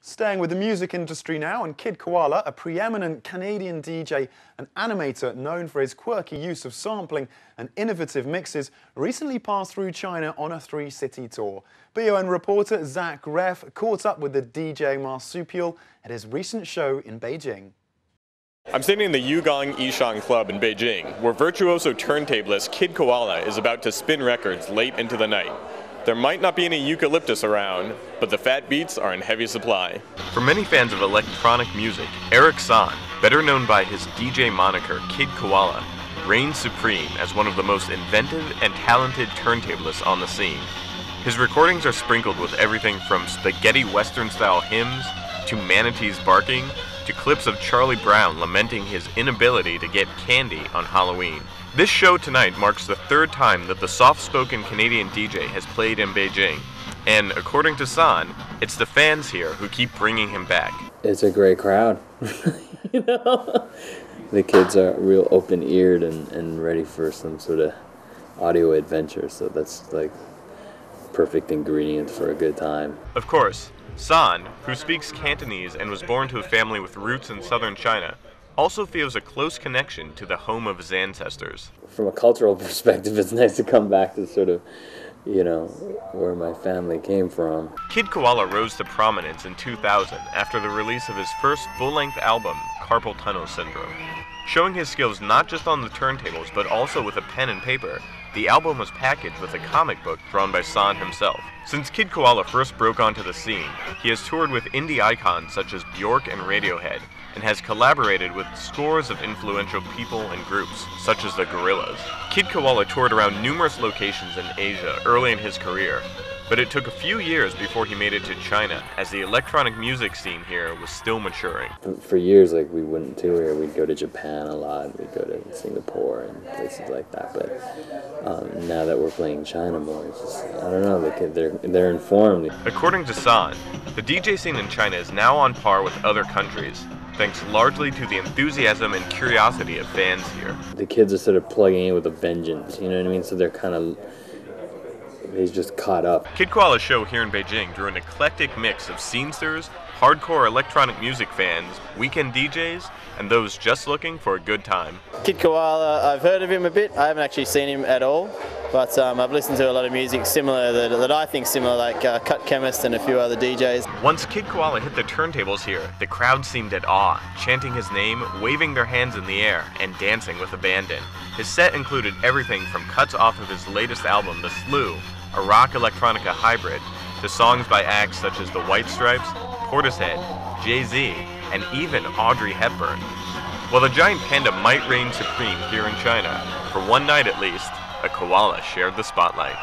Staying with the music industry now, and Kid Koala, a preeminent Canadian DJ and animator known for his quirky use of sampling and innovative mixes, recently passed through China on a 3-city tour. BON reporter Zach Reff caught up with the DJ marsupial at his recent show in Beijing. I'm standing in the Yugong Yishang Club in Beijing, where virtuoso turntabalist Kid Koala is about to spin records late into the night. There might not be any eucalyptus around, but the fat beats are in heavy supply. For many fans of electronic music, Eric San, better known by his DJ moniker Kid Koala, reigns supreme as one of the most inventive and talented turntablists on the scene. His recordings are sprinkled with everything from spaghetti western-style hymns, to manatees barking, to clips of Charlie Brown lamenting his inability to get candy on Halloween. This show tonight marks the third time that the soft-spoken Canadian DJ has played in Beijing, and according to San, it's the fans here who keep bringing him back. It's a great crowd. You know, the kids are real open-eared and ready for some sort of audio adventure, so that's like perfect ingredient for a good time. Of course, San, who speaks Cantonese and was born to a family with roots in southern China, also feels a close connection to the home of his ancestors. From a cultural perspective, it's nice to come back to sort of, you know, where my family came from. Kid Koala rose to prominence in 2000 after the release of his first full-length album, Carpal Tunnel Syndrome. Showing his skills not just on the turntables, but also with a pen and paper, the album was packaged with a comic book drawn by San himself. Since Kid Koala first broke onto the scene, he has toured with indie icons such as Bjork and Radiohead, and has collaborated with scores of influential people and groups, such as the Gorillaz. Kid Koala toured around numerous locations in Asia early in his career, but it took a few years before he made it to China, as the electronic music scene here was still maturing. For years, like, we wouldn't tour here. We'd go to Japan a lot, we'd go to Singapore and places like that, but now that we're playing China more, it's just, I don't know, the kids, they're informed. According to San, the DJ scene in China is now on par with other countries, thanks largely to the enthusiasm and curiosity of fans here. The kids are sort of plugging in with a vengeance, you know what I mean? So they're kind of, he's just caught up. Kid Koala's show here in Beijing drew an eclectic mix of scenesters, hardcore electronic music fans, weekend DJs, and those just looking for a good time. Kid Koala, I've heard of him a bit. I haven't actually seen him at all, but I've listened to a lot of music similar that I think similar, like Cut Chemist and a few other DJs. Once Kid Koala hit the turntables here, the crowd seemed at awe, chanting his name, waving their hands in the air, and dancing with abandon. His set included everything from cuts off of his latest album, The Slew, a rock electronica hybrid, to songs by acts such as The White Stripes, Portishead, Jay-Z, and even Audrey Hepburn. While the giant panda might reign supreme here in China, for one night at least, a koala shared the spotlight.